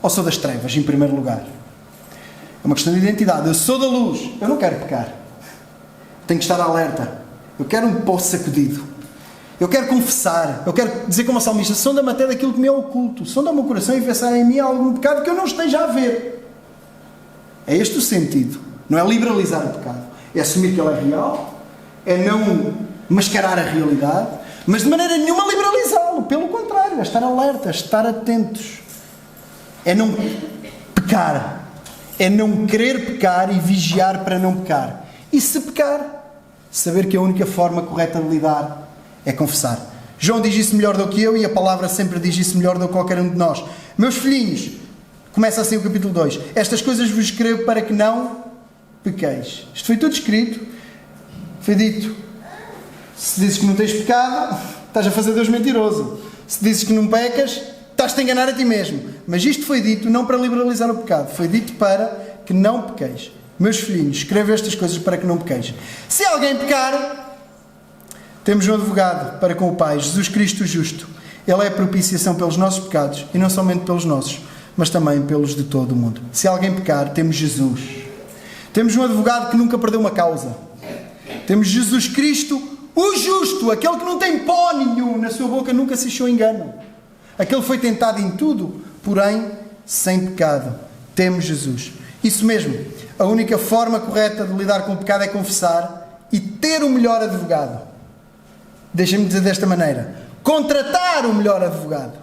ou sou das trevas, em primeiro lugar? É uma questão de identidade. Eu sou da luz, eu não quero pecar. Tenho que estar alerta. Eu quero um pó sacudido. Eu quero confessar. Eu quero dizer como a salmista, sonda-me até daquilo que me é oculto. Sonda o meu coração e vê se há em mim algum pecado que eu não esteja a ver. É este o sentido. Não é liberalizar o pecado. É assumir que ele é real. É não mascarar a realidade. Mas de maneira nenhuma liberalizá-lo. Pelo contrário, é estar alerta, estar atentos. É não pecar. É não querer pecar e vigiar para não pecar. E se pecar, saber que a única forma correta de lidar é confessar. João diz isso melhor do que eu e a palavra sempre diz isso melhor do que qualquer um de nós. Meus filhinhos, começa assim o capítulo 2. Estas coisas vos escrevo para que não pequeis. Isto foi tudo escrito. Foi dito. Se dizes que não tens pecado, estás a fazer Deus mentiroso. Se dizes que não pecas, estás-te a enganar a ti mesmo. Mas isto foi dito não para liberalizar o pecado. Foi dito para que não pequeis. Meus filhinhos, escrevo estas coisas para que não pequeis. Se alguém pecar, temos um advogado para com o Pai, Jesus Cristo justo. Ele é a propiciação pelos nossos pecados, e não somente pelos nossos, mas também pelos de todo o mundo. Se alguém pecar, temos Jesus. Temos um advogado que nunca perdeu uma causa. Temos Jesus Cristo, o justo, aquele que não tem pó nenhum na sua boca, nunca se achou engano. Aquele que foi tentado em tudo, porém sem pecado. Temos Jesus. Isso mesmo. A única forma correta de lidar com o pecado é confessar e ter o melhor advogado. Deixem-me dizer desta maneira. Contratar o melhor advogado.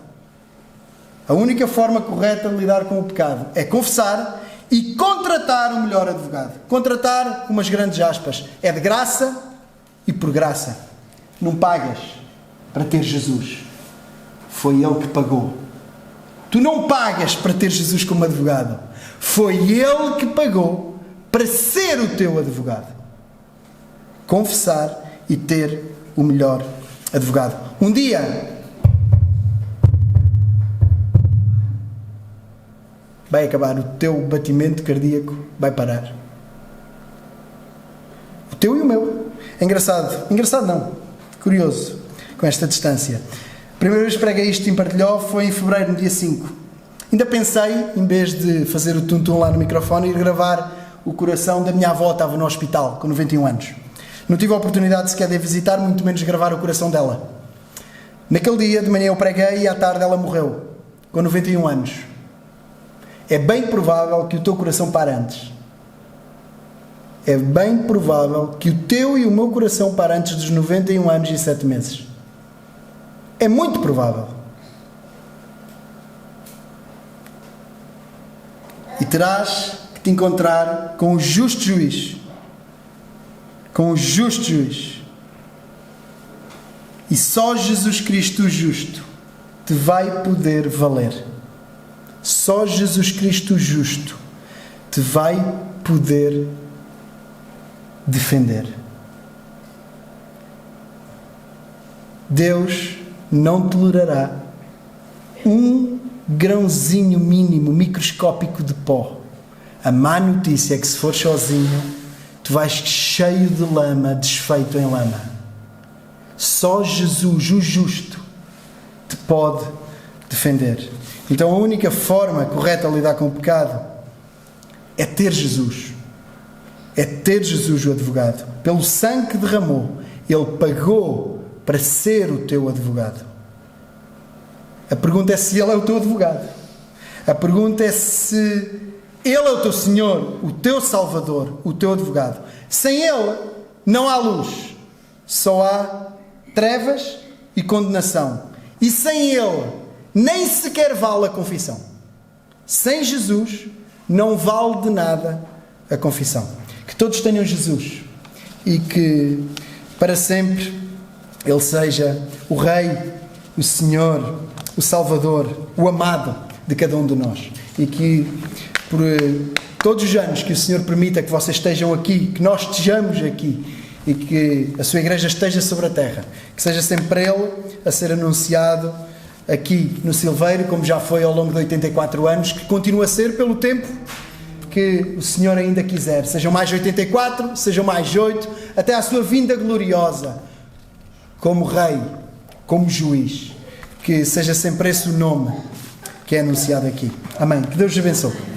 A única forma correta de lidar com o pecado é confessar e contratar o melhor advogado. Contratar, com umas grandes aspas, é de graça e por graça. Não pagas para ter Jesus. Foi Ele que pagou. Tu não pagas para ter Jesus como advogado. Foi Ele que pagou para ser o teu advogado. Confessar e ter o melhor advogado. Um dia vai acabar, o teu batimento cardíaco vai parar. O teu e o meu. É engraçado. Engraçado não. Curioso. Com esta distância. A primeira vez que preguei isto em Partilhó foi em fevereiro, no dia 5. Ainda pensei, em vez de fazer o tum-tum lá no microfone, ir gravar o coração da minha avó, estava no hospital, com 91 anos. Não tive a oportunidade sequer de a visitar, muito menos gravar o coração dela. Naquele dia, de manhã eu preguei e à tarde ela morreu, com 91 anos. É bem provável que o teu coração pare antes. É bem provável que o teu e o meu coração pare antes dos 91 anos e 7 meses. É muito provável. E terás que te encontrar com o justo juiz. Com o justo juiz. E só Jesus Cristo, o justo, te vai poder valer. Só Jesus Cristo, o justo, te vai poder defender. Deus não tolerará um grãozinho mínimo, microscópico de pó. A má notícia é que se for sozinho, tu vais cheio de lama, desfeito em lama. Só Jesus, o justo, te pode defender. Então a única forma correta de lidar com o pecado é ter Jesus. É ter Jesus, o advogado. Pelo sangue que derramou, Ele pagou para ser o teu advogado. A pergunta é se Ele é o teu advogado. A pergunta é se Ele é o teu Senhor, o teu Salvador, o teu advogado. Sem Ele não há luz. Só há trevas e condenação. E sem Ele nem sequer vale a confissão. Sem Jesus não vale de nada a confissão. Que todos tenham Jesus e que para sempre Ele seja o Rei, o Senhor, o Salvador, o amado, de cada um de nós. E que por todos os anos que o Senhor permita que vocês estejam aqui, que nós estejamos aqui e que a sua igreja esteja sobre a terra, que seja sempre Ele a ser anunciado aqui no Silveiro, como já foi ao longo de 84 anos, que continua a ser pelo tempo que o Senhor ainda quiser. Sejam mais 84, sejam mais 8, até à sua vinda gloriosa, como Rei, como Juiz. Que seja sempre esse o nome que é anunciado aqui. Amém. Que Deus os abençoe.